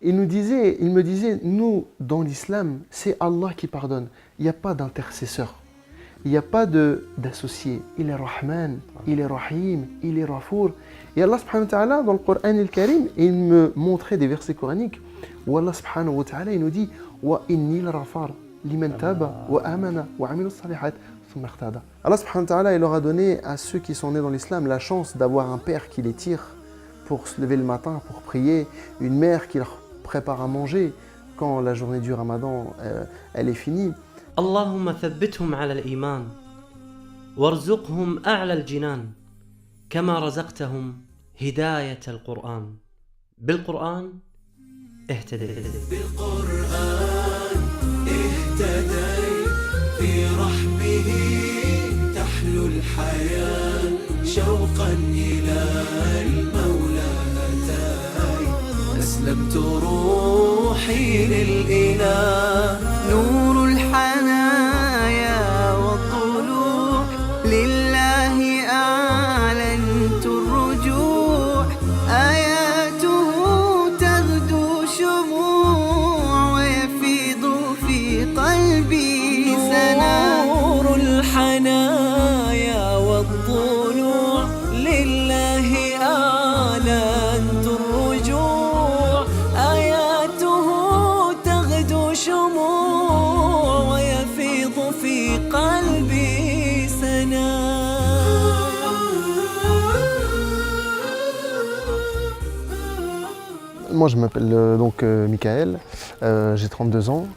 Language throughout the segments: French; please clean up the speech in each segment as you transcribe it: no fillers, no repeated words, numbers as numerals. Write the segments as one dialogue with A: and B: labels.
A: il me disait, nous, dans l'islam, c'est Allah qui pardonne. Il n'y a pas d'intercesseur. Il n'y a pas d'associé. Il est Rahman, il est Rahim, il est Rafour. Et Allah subhanahu wa ta'ala, dans le Coran al-Karim, il me montrait des versets coraniques où Allah subhanahu wa ta'ala, il nous dit wa inni al-rafar liman taba wa amana wa amilu salihat thumma ihtada. Allah subhanahu wa ta'ala, il leur a donné à ceux qui sont nés dans l'islam la chance d'avoir un père qui les tire pour se lever le matin, pour prier, une mère qui leur prépare à manger quand la journée du Ramadan elle est finie.
B: اللهم ثبتهم على الإيمان وارزقهم أعلى الجنان كما رزقتهم هداية القرآن بالقرآن اهتديت
C: بالقرآن اهتديت في رحمه تحلو الحياة شوقا إلى المولى أتاي أسلمت روحي للإله نور الحنايا والطلوع لله أعلنت الرجوع آياته تغدو شموع ويفيض في قلبي سنا نور الحنايا والطلوع لله أعلنت الرجوع آياته تغدو شموع ويفيض في قلبي سنا.
A: Moi, je m'appelle Michael, j'ai 32 ans.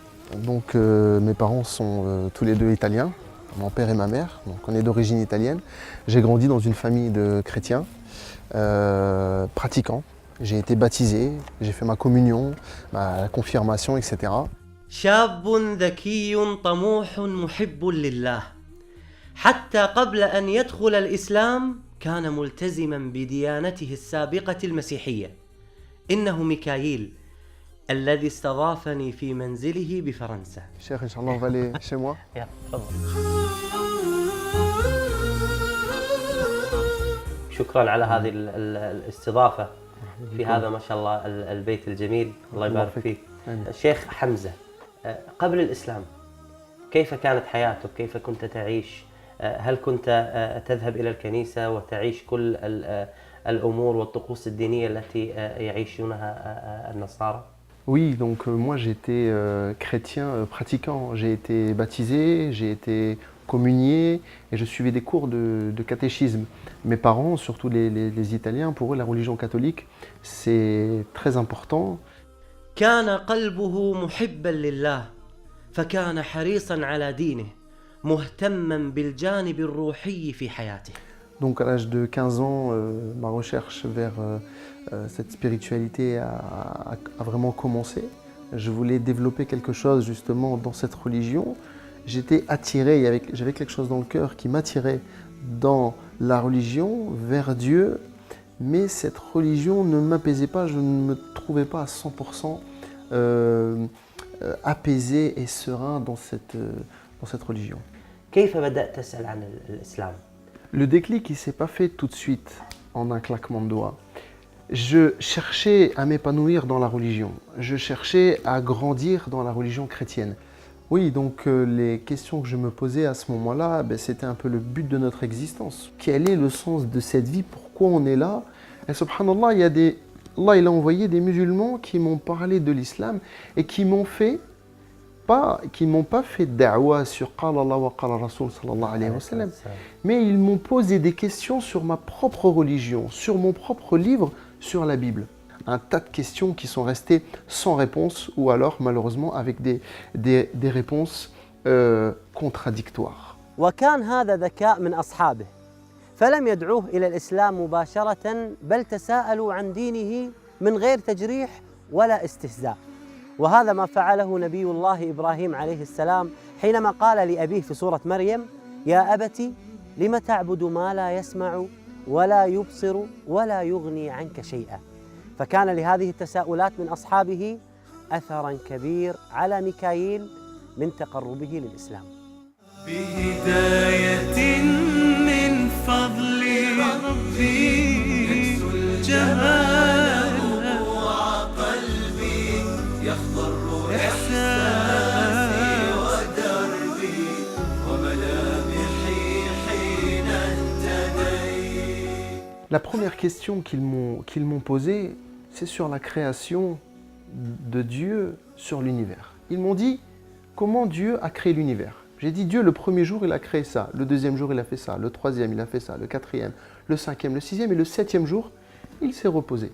A: Donc, mes parents sont tous les deux italiens, mon père et ma mère. Donc, on est d'origine italienne. J'ai grandi dans une famille de chrétiens, pratiquants. J'ai été baptisé, j'ai fait ma communion, ma confirmation, etc.
B: شاب ذكي طموح محب لله حتى قبل أن يدخل الإسلام كان ملتزما بديانته السابقة المسيحية. إنه ميكائيل الذي استضافني في منزله بفرنسا.
A: Cheikh, Inch'Allah, on va aller chez moi.
B: يلا تفضل. شكرا على هذه الاستضافة في هذا ما شاء الله البيت الجميل. الله يبارك فيك. الشيخ حمزة، قبل الإسلام كيف كانت حياتك؟ كيف كنت تعيش؟ هل كنت تذهب إلى الكنيسة وتعيش كل الأمور والطقوس الدينية التي يعيشونها النصارى؟
A: Oui, donc moi j'étais chrétien pratiquant. J'ai été baptisé, j'ai été communié et je suivais des cours de catéchisme. Mes parents, surtout les Italiens, pour eux la religion catholique c'est très important.
B: كان قلبه محبا لله فكان حريصا على دينه مهتما بالجانب الروحي في حياته.
A: Donc à l'âge de 15 ans, ma recherche vers cette spiritualité a vraiment commencé. Je voulais développer quelque chose justement dans cette religion. J'étais attiré, j'avais quelque chose dans le cœur qui m'attirait dans la religion, vers Dieu. Mais cette religion ne m'apaisait pas, je ne me trouvais pas à 100% apaisé et serein dans cette religion.
B: كيف بدأت تسأل عن الإسلام؟
A: Le déclic, il ne s'est pas fait tout de suite, en un claquement de doigts. Je cherchais à m'épanouir dans la religion. Je cherchais à grandir dans la religion chrétienne. Oui, donc les questions que je me posais à ce moment-là, c'était un peu le but de notre existence. Quel est le sens de cette vie? Pourquoi on est là? Et subhanallah, Allah il a envoyé des musulmans qui m'ont parlé de l'islam et qui m'ont pas fait da'wa sur Qala Allah wa Qala Rasul sallallahu alayhi wa sallam, mais ils m'ont posé des questions sur ma propre religion, sur mon propre livre, sur la Bible. Un tas de questions qui sont restées sans réponse ou alors malheureusement avec des réponses contradictoires.
B: وكان هذا ذكاء من أصحابه فلم يدعوه إلى الإسلام مباشرة بل تساءلوا عن دينه من غير تجريح ولا استهزاء. وهذا ما فعله نبي الله إبراهيم عليه السلام حينما قال لأبيه في سورة مريم: يا أبت لم تعبد ما لا يسمع ولا يبصر ولا يغني عنك شيئا. فكان لهذه التساؤلات من أصحابه أثرا كبير على ميكائيل من تقربه للإسلام.
C: بهداية من فضل ربي يكسو الجمال قلبي
A: La première question qu'ils m'ont posée, c'est sur la création de Dieu sur l'univers. Ils m'ont dit, comment Dieu a créé l'univers? J'ai dit, Dieu, le premier jour, il a créé ça. Le deuxième jour, il a fait ça. Le troisième, il a fait ça. Le quatrième, le cinquième, le sixième. Et le septième jour, il s'est reposé.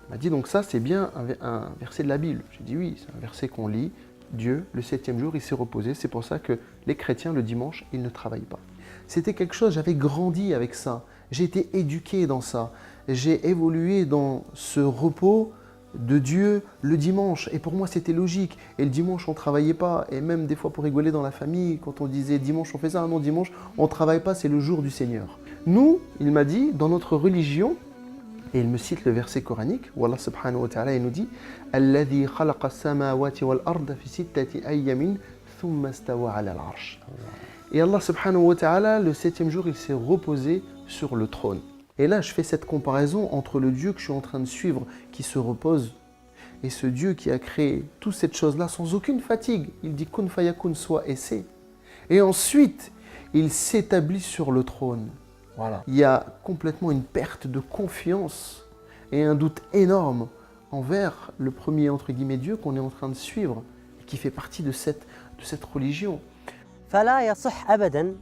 A: Il m'a dit, donc ça, c'est bien un verset de la Bible. J'ai dit, oui, c'est un verset qu'on lit. Dieu, le septième jour, il s'est reposé. C'est pour ça que les chrétiens, le dimanche, ils ne travaillent pas. C'était quelque chose, j'avais grandi avec ça. J'ai été éduqué dans ça. J'ai évolué dans ce repos de Dieu le dimanche. Et pour moi, c'était logique. Et le dimanche, on ne travaillait pas. Et même des fois, pour rigoler dans la famille, quand on disait dimanche, on fait ça. Non, dimanche, on ne travaille pas, c'est le jour du Seigneur. Nous, il m'a dit, dans notre religion, et il me cite le verset coranique, où Allah subhanahu wa ta'ala, il nous dit « Alladhi khalaqa as-samawati wal arda fi sittati ayyamin thumma stawa ala al-arsh » Et Allah subhanahu wa ta'ala, le septième jour, il s'est reposé sur le trône. Et là, je fais cette comparaison entre le Dieu que je suis en train de suivre, qui se repose, et ce Dieu qui a créé toute cette chose-là sans aucune fatigue. Il dit « Kun fayakun » soit et c'est. Et ensuite, il s'établit sur le trône. Voilà. Il y a complètement une perte de confiance et un doute énorme envers le premier, entre guillemets, Dieu qu'on est en train de suivre, qui fait partie de cette religion.
B: فلا يصح أبداً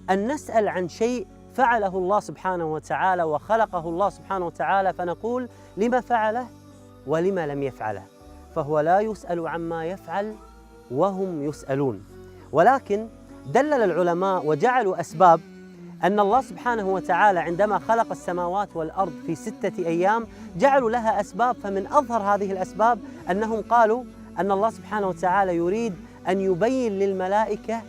B: أن نسأل عن شيء فعله الله سبحانه وتعالى وخلقه الله سبحانه وتعالى فنقول لما فعله ولما لم يفعله، فهو لا يسأل عما يفعل وهم يسألون. ولكن دلل العلماء وجعلوا أسباب أن الله سبحانه وتعالى عندما خلق السماوات والأرض في 6 أيام جعلوا لها أسباب، فمن أظهر هذه الأسباب أنهم قالوا أن الله سبحانه وتعالى يريد أن يبين للملائكة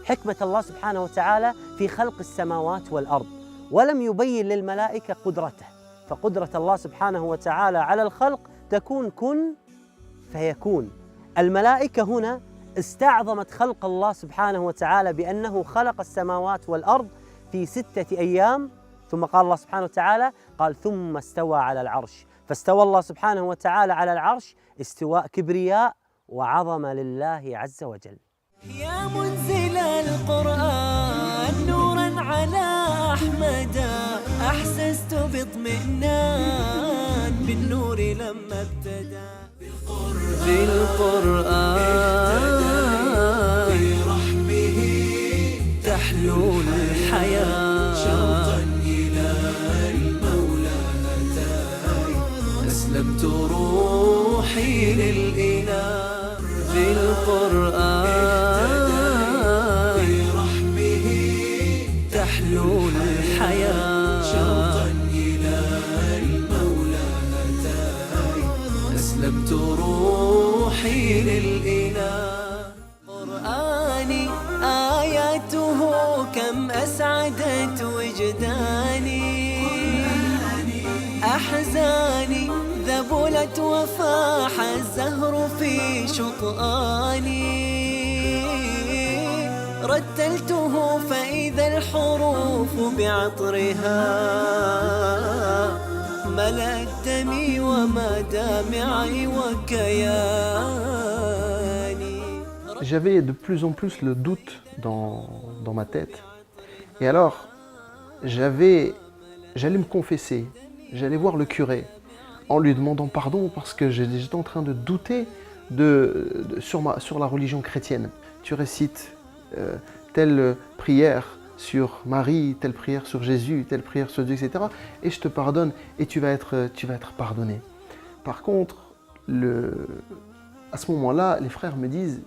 B: حكمة الله سبحانه وتعالى في خلق السماوات والأرض، ولم يبين للملائكة قدرته، فقدرة الله سبحانه وتعالى على الخلق تكون كن فيكون. الملائكة هنا استعظمت خلق الله سبحانه وتعالى بأنه خلق السماوات والأرض في 6 أيام، ثم قال الله سبحانه وتعالى قال ثم استوى على العرش، فاستوى الله سبحانه وتعالى على العرش استواء كبرياء وعظمة لله عز وجل.
C: يا منزل القرآن نورا على أحمد أحسست باطمئنان بالنور لما ابتدى بالقرآن برحمه تحلو الحياة شوقا إلى المولى أتاي أسلمت روحي للإله بالقرآن برحمه تحلو الحياة شوقا إلى المولى أتاي أسلمت روحي للإله قرآني آياته كم أسعدت وجداني أحزاني ذبلت وفاح الزهر في شطآني رتلته فإذا الحروف بعطرها ملأت دمي ومدامعي وكياني.
A: J'avais de plus en plus le doute dans ma tête. Et alors, j'allais me confesser, j'allais voir le curé en lui demandant pardon parce que j'étais en train de douter sur la religion chrétienne. Tu récites telle prière sur Marie, telle prière sur Jésus, telle prière sur Dieu, etc. Et je te pardonne et tu vas être pardonné. Par contre, à ce moment-là, les frères me disent,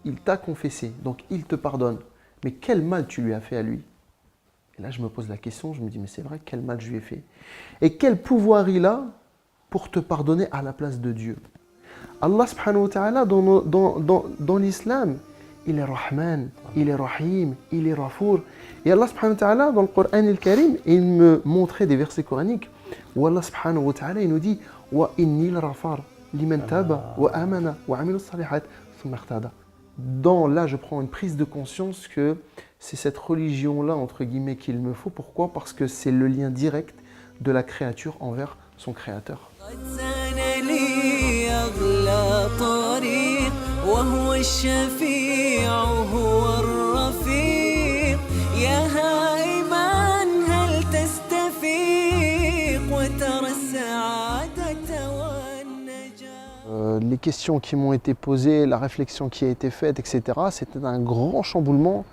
A: il t'a confessé, donc il te pardonne. Mais quel mal tu lui as fait à lui? Et là, je me pose la question, je me dis, mais c'est vrai, quel mal je lui ai fait? Et quel pouvoir il a pour te pardonner à la place de Dieu? Allah subhanahu wa ta'ala, dans l'islam, il est Rahman, il est Rahim, il est Rafour. Et Allah subhanahu wa ta'ala, dans le Coran al-Karim, il me montrait des versets coraniques où Allah subhanahu wa ta'ala, il nous dit « Wa inni l-rafar liman taba wa amana wa amilu salihat thumma ihtada » Là, je prends une prise de conscience que c'est cette religion-là, entre guillemets, qu'il me faut. Pourquoi? Parce que c'est le lien direct de la créature envers son créateur.
C: وهو الشفيع هو الرفيق يا هائما هل تستطيع السعادة والنجاة.
A: Les questions qui m'ont été posées, la réflexion qui a été faite, etc., c'était un grand chamboulement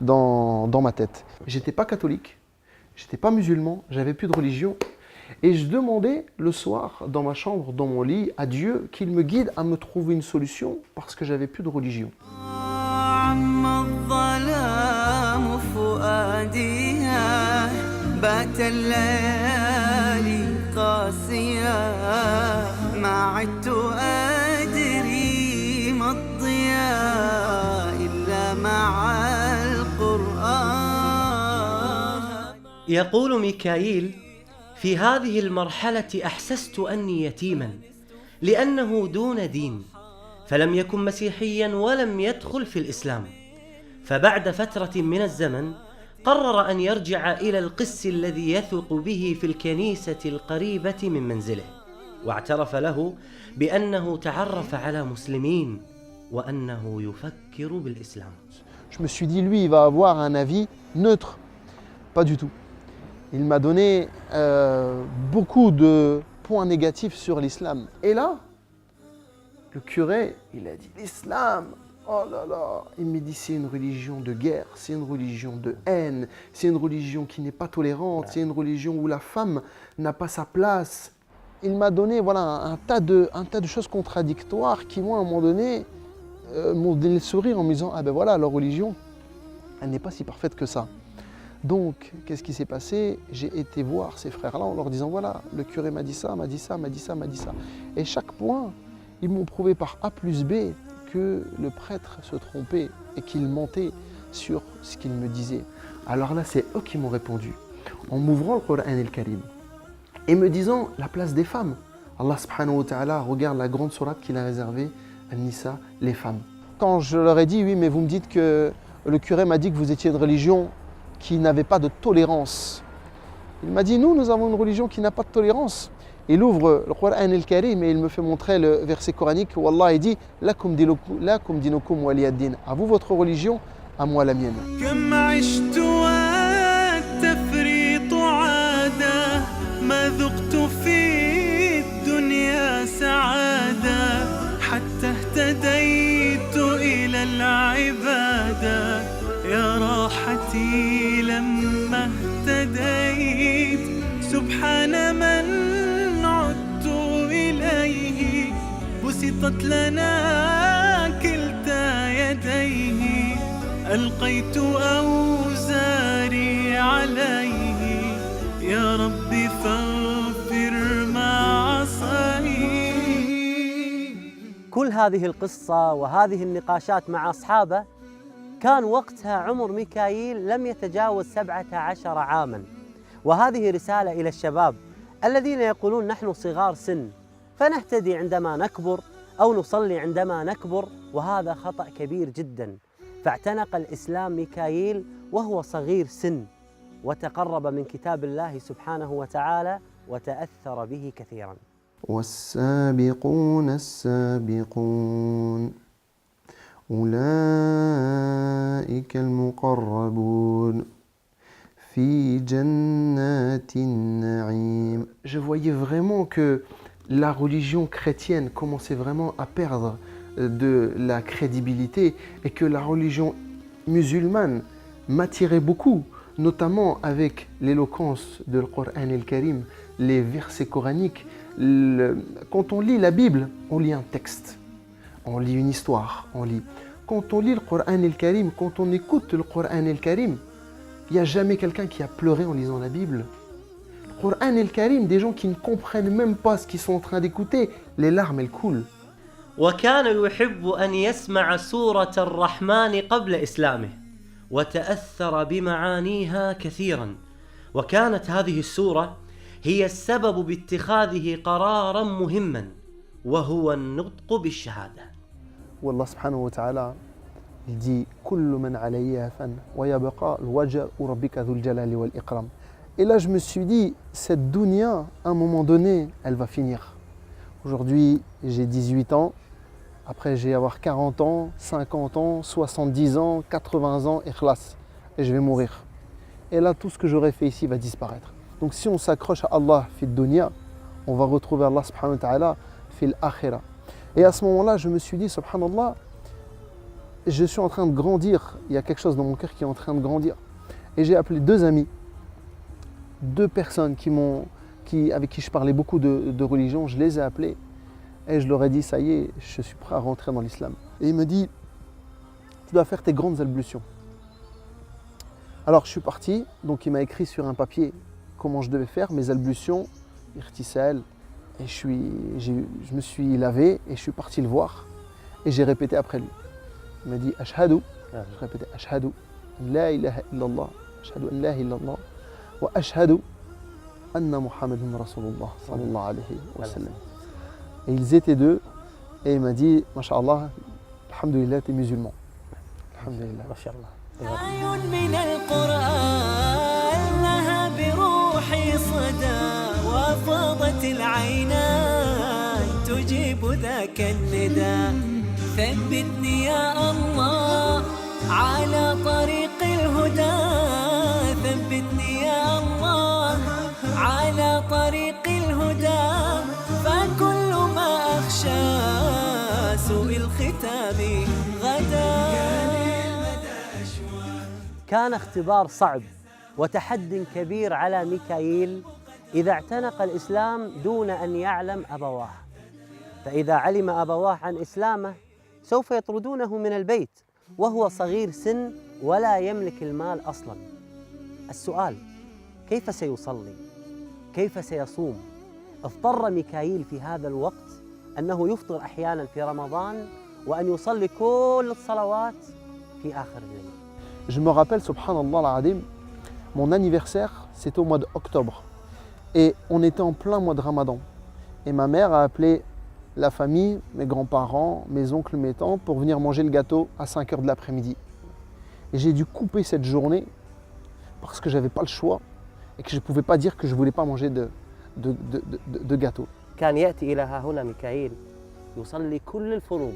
A: dans ma tête. J'étais pas catholique, j'étais pas musulman, j'avais plus de religion. Et je demandais le soir, dans ma chambre, dans mon lit, à Dieu qu'il me guide à me trouver une solution parce que j'avais plus de religion.
C: عم الظلام فؤاديها بات الليالي قاسية ما عدت أدري ما الضياء إلا مع القرآن.
B: يقول ميكائيل: في هذه المرحلة أحسست أني يتيما لأنه دون دين، فلم يكن مسيحيا ولم يدخل في الإسلام، فبعد فترة من الزمن قرر أن يرجع إلى القس الذي يثق به في الكنيسة القريبة من منزله، واعترف له بأنه تعرف على مسلمين وأنه يفكر بالإسلام.
A: Je me suis dit, lui, il va avoir un avis neutre. Pas du tout. Il m'a donné beaucoup de points négatifs sur l'islam. Et là, le curé, il a dit l'islam, oh là là, il m'a dit c'est une religion de guerre, c'est une religion de haine, c'est une religion qui n'est pas tolérante, c'est une religion où la femme n'a pas sa place. Il m'a donné voilà, un tas de choses contradictoires qui, moi, à un moment donné, m'ont donné le sourire en me disant ah ben voilà, leur religion, elle n'est pas si parfaite que ça. Donc, qu'est-ce qui s'est passé? J'ai été voir ces frères-là en leur disant voilà, le curé m'a dit ça, m'a dit ça, m'a dit ça, m'a dit ça. Et chaque point, ils m'ont prouvé par A plus B que le prêtre se trompait et qu'il mentait sur ce qu'il me disait. Alors là, c'est eux qui m'ont répondu en m'ouvrant le Coran el-Karim et me disant la place des femmes. Allah subhanahu wa ta'ala regarde la grande sourate qu'il a réservée à Nisa, les femmes. Quand je leur ai dit oui, mais vous me dites que le curé m'a dit que vous étiez de religion qui n'avait pas de tolérance. Il m'a dit, nous avons une religion qui n'a pas de tolérance. Il ouvre le Coran el-Karim et il me fait montrer le verset coranique où Allah dit « Lakum dinukum waliyaddin » à vous votre religion, à moi la mienne.
C: كم عشت والتفريط عادة ما ذقت في الدنيا سعادة حتى اهتديت إلى العبادة يا راحتي لما اهتديت سبحان من عدت إليه بسطت لنا كلتا يديه ألقيت أوزاري عليه يا ربي فاغفر ما عصاني.
B: كل هذه القصة وهذه النقاشات مع أصحابه كان وقتها عمر ميكائيل لم يتجاوز 17 عاماً، وهذه رسالة إلى الشباب الذين يقولون نحن صغار سن فنهتدي عندما نكبر أو نصلي عندما نكبر، وهذا خطأ كبير جداً. فاعتنق الإسلام ميكائيل وهو صغير سن وتقرب من كتاب الله سبحانه وتعالى وتأثر به كثيراً.
A: والسابقون السابقون أولئك المقربون في جنات النعيم. Je voyais vraiment que la religion chrétienne commençait vraiment à perdre de la crédibilité et que la religion musulmane m'attirait beaucoup, notamment avec l'éloquence du Coran el-Karim, les versets coraniques. Quand on lit la Bible, on lit un texte, on lit une histoire, on lit. Quand on lit le Coran el-Karim, quand on écoute le Coran el-Karim, il n'y a jamais quelqu'un qui a pleuré en lisant la Bible. Le Coran el-Karim, des gens qui ne comprennent même pas ce qu'ils sont en train d'écouter, les larmes elles coulent.
B: وكان يحب أن يسمع سورة الرحمن قبل إسلامه وتأثر بمعانيها كثيرا، وكانت هذه السورة هي السبب باتخاذه قرارا مهما وهو النطق بالشهادة.
A: والله سبحانه وتعالى il dit كل من عليها فان ويبقى الوجه ربك ذو الجلال والإكرام. Et là je me suis dit cette dunya à un moment donné elle va finir. Aujourd'hui j'ai 18 ans, après je vais avoir 40 ans, 50 ans, 70 ans, 80 ans, ikhlas, et je vais mourir. Et là tout ce que j'aurais fait ici va disparaître. Donc si on s'accroche à Allah fi dunya, on va retrouver Allah subhanahu wa ta'ala fil akhira. Et à ce moment-là, je me suis dit, subhanallah, je suis en train de grandir, il y a quelque chose dans mon cœur qui est en train de grandir. Et j'ai appelé 2 amis, 2 personnes avec qui je parlais beaucoup de religion, je les ai appelés et je leur ai dit, ça y est, je suis prêt à rentrer dans l'islam. Et il me dit, tu dois faire tes grandes ablutions. Alors je suis parti, donc il m'a écrit sur un papier comment je devais faire mes ablutions, irtisal, et je me suis lavé et je suis parti le voir et j'ai répété après lui. Il m'a dit Ashhadu, je répétais Ashhadu an la ilaha illallah, Ashhadu an la ilaha illallah, wa Ashhadu anna Muhammadun Rasulullah sallallahu alayhi wa sallam. Et ils étaient 2 et il m'a dit Masha'Allah, alhamdulillah, t'es musulman. Alhamdulillah.
B: Masha'Allah.
C: آي من القرآن لها بروحي صدى وفاضت العينان تجيب ذاك النداء ثبتني يا الله على طريق الهدى ثبتني يا الله على طريق الهدى فكل ما أخشى سوء الختام غدا.
B: كان اختبار صعب وتحد كبير على ميكائيل إذا اعتنق الإسلام دون أن يعلم أبواه، فإذا علم أبواه عن إسلامه سوف يطردونه من البيت وهو صغير سن ولا يملك المال أصلاً. السؤال: كيف سيصلي؟ كيف سيصوم؟ اضطر ميكائيل في هذا الوقت أنه يفطر أحياناً في رمضان وأن يصلي كل الصلوات في آخر الليل.
A: Je me rappelle, subhanallah al-adim, mon anniversaire, c'était au mois d'octobre. Et on était en plein mois de Ramadan. Et ma mère a appelé la famille, mes grands-parents, mes oncles, mes tantes, pour venir manger le gâteau à 5 h de l'après-midi. Et j'ai dû couper cette journée parce que je n'avais pas le choix et que je ne pouvais pas dire que je ne voulais pas manger de gâteau.
B: كان يأتي إلى ها هنا ميكائيل يصلي كل الفروض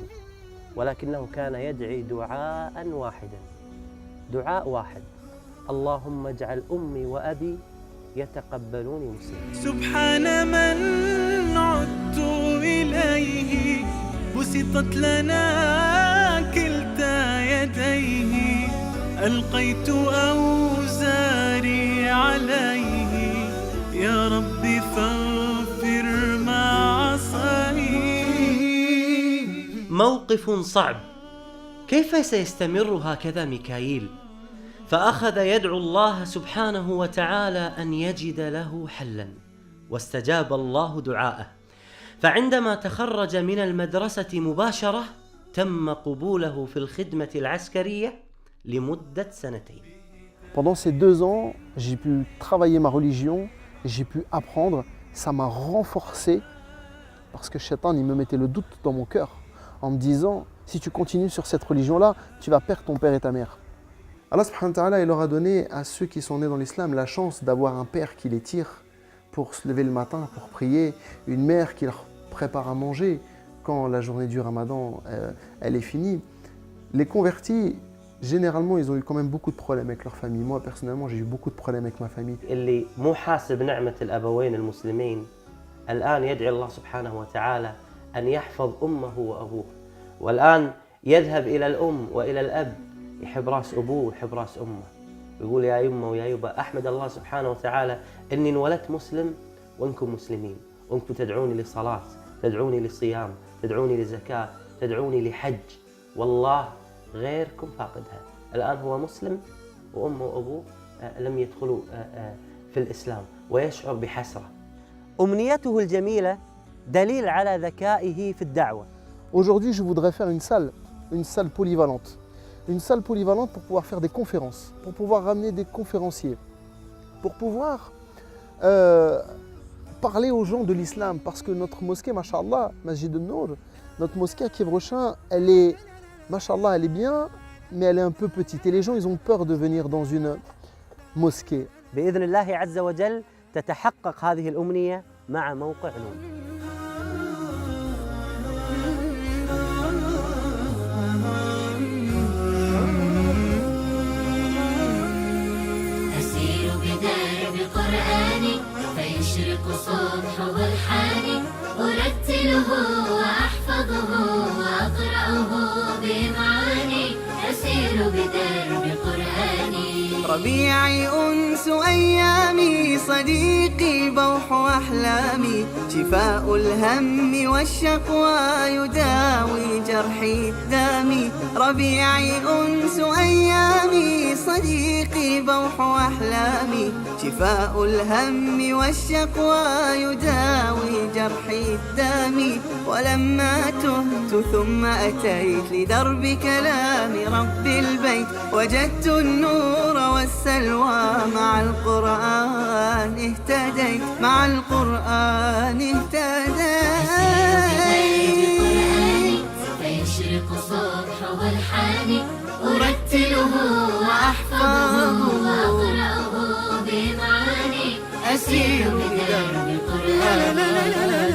B: ولكنه كان يدعي دعاء واحدا، دعاء واحد: اللهم اجعل أمي وأبي يتقبلوني مسلما.
C: سبحان من عدت إليه بسطت لنا كلتا يديه ألقيت أوزاري عليه يا ربي فاغفر ما عصاني.
B: موقف صعب، كيف سيستمر هكذا ميكائيل؟ فأخذ يدعو الله سبحانه وتعالى أن يجد له حلا، واستجاب الله دعاءه، فعندما تخرج من المدرسة مباشرة تم قبوله في الخدمة العسكرية لمدة 2 سنين.
A: Pendant ces 2 ans, j'ai pu travailler ma religion, j'ai pu apprendre, ça m'a renforcé parce que Shaitan il me mettait le doute dans mon cœur en me disant si tu continues sur cette religion-là, tu vas perdre ton père et ta mère. Allah subhanahu wa ta'ala, il leur a donné à ceux qui sont nés dans l'islam la chance d'avoir un père qui les tire pour se lever le matin, pour prier, une mère qui leur prépare à manger quand la journée du Ramadan elle est finie. Les convertis, généralement, ils ont eu quand même beaucoup de problèmes avec leur famille. Moi, personnellement, j'ai eu beaucoup de problèmes avec ma famille.
B: اللي مو حاسب نعمة الأبوين المسلمين الآن يدعي الله سبحانه وتعالى أن يحفظ أمه وأبوه، والآن يذهب إلى الأم وإلى الأب يحب راس أبوه ويحب راس أمه، ويقول يا يمه ويا يبا أحمد الله سبحانه وتعالى إني انولدت مسلم وأنكم مسلمين، وأنكم تدعوني لصلاة، تدعوني لصيام، تدعوني لزكاة، تدعوني لحج، والله غيركم فاقدها. الآن هو مسلم وأمه وأبوه لم يدخلوا في الإسلام ويشعر بحسرة. أمنيته الجميلة دليل على ذكائه في الدعوة.
A: Aujourd'hui, je voudrais faire une salle polyvalente. Une salle polyvalente pour pouvoir faire des conférences, pour pouvoir ramener des conférenciers, pour pouvoir parler aux gens de l'islam. Parce que notre mosquée, Masha'Allah, Masjid al-Nour, notre mosquée à Kiev-Rochin, elle est, Masha'Allah, elle est bien, mais elle est un peu petite. Et les gens, ils ont peur de venir dans une mosquée.
B: بإذن الله عز وجل تتحقق هذه الأمنية مع موقع نون.
D: أسير بدرب قرآني فيشرق صبحه الحاني. أرتله وأحفظه وأقرأه بمعاني أسير بدرب قرآني.
C: ربيعي أنس أيامي صديقي بوح أحلامي شفاء الهم والشقوى يداوي جرحي دامي. ربيعي أنس أيامي صديقي بوح أحلامي شفاء الهم والشقوى يداوي جرحي دامي. ولما تهت ثم أتيت لدرب كلام رب البيت وجدت النور والسلوى مع القرآن اهتديت مع القرآن اهتديت.
D: فيشرق صبح والحاني أرتله وأحفظه وأقرأه بمعاني أسير بدرب قرآني.